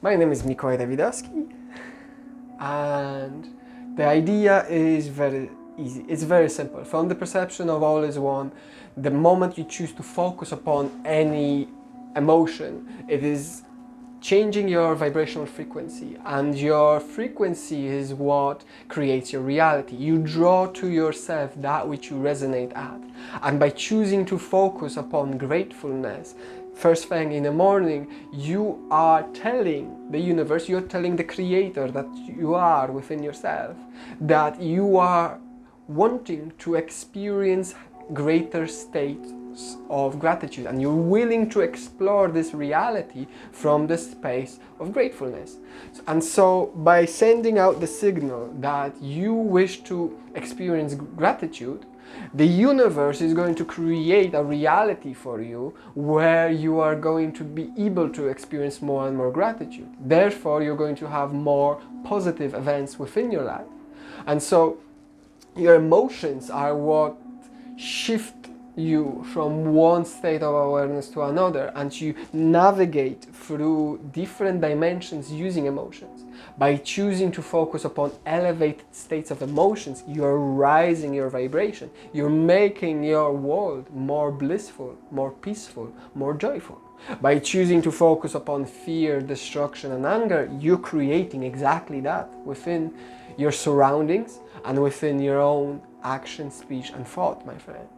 My name is Mikołaj Dawidowski, and the idea is very easy. It's very simple. From the perception of all is one, the moment you choose to focus upon any emotion, it is changing your vibrational frequency, and your frequency is what creates your reality. You draw to yourself that which you resonate at, and by choosing to focus upon gratefulness first thing in the morning, you are telling the universe, you're telling the creator that you are within yourself, that you are wanting to experience greater states of gratitude, and you're willing to explore this reality from the space of gratefulness. And so by sending out the signal that you wish to experience gratitude, the universe is going to create a reality for you where you are going to be able to experience more and more gratitude. Therefore, you're going to have more positive events within your life. And so your emotions are what shift you from one state of awareness to another, and you navigate through different dimensions using emotions. By choosing to focus upon elevated states of emotions, you're rising your vibration. You're making your world more blissful, more peaceful, more joyful. By choosing to focus upon fear, destruction, and anger, you're creating exactly that within your surroundings and within your own action, speech, and thought, my friend.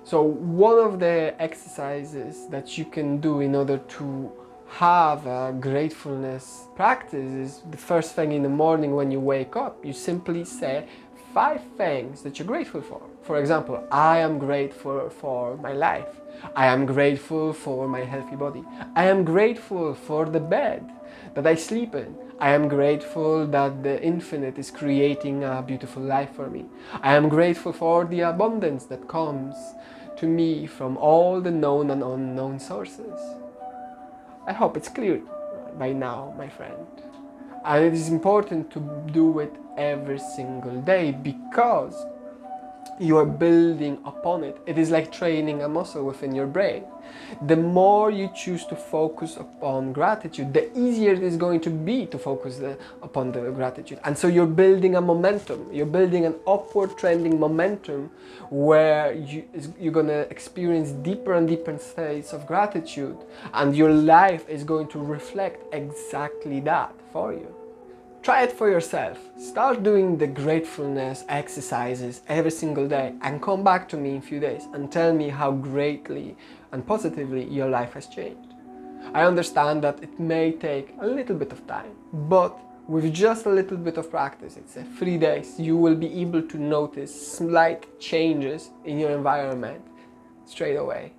So one of the exercises that you can do in order to have a gratefulness practice is the first thing in the morning when you wake up, you simply say 5 things that you're grateful for. For example, I am grateful for my life. I am grateful for my healthy body. I am grateful for the bed that I sleep in. I am grateful that the infinite is creating a beautiful life for me. I am grateful for the abundance that comes to me from all the known and unknown sources. I hope it's clear by now, my friend. And it is important to do it every single day because you are building upon it. It is like training a muscle within your brain. The more you choose to focus upon gratitude, the easier it is going to be to focus upon the gratitude. And so you're building a momentum. You're building an upward trending momentum where you're going to experience deeper and deeper states of gratitude, and your life is going to reflect exactly that for you. Try it for yourself. Start doing the gratefulness exercises every single day and come back to me in a few days and tell me how greatly and positively your life has changed. I understand that it may take a little bit of time, but with just a little bit of practice, it's 3 days, you will be able to notice slight changes in your environment straight away.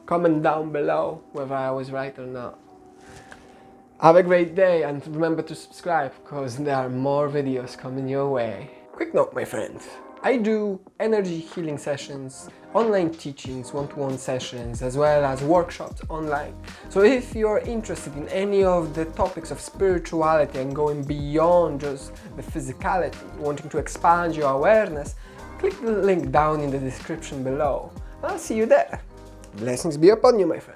Comment down below whether I was right or not. Have a great day, and remember to subscribe because there are more videos coming your way. Quick note, my friend. I do energy healing sessions, online teachings, one-to-one sessions, as well as workshops online. So if you're interested in any of the topics of spirituality and going beyond just the physicality, wanting to expand your awareness, click the link down in the description below. I'll see you there. Blessings be upon you, my friend.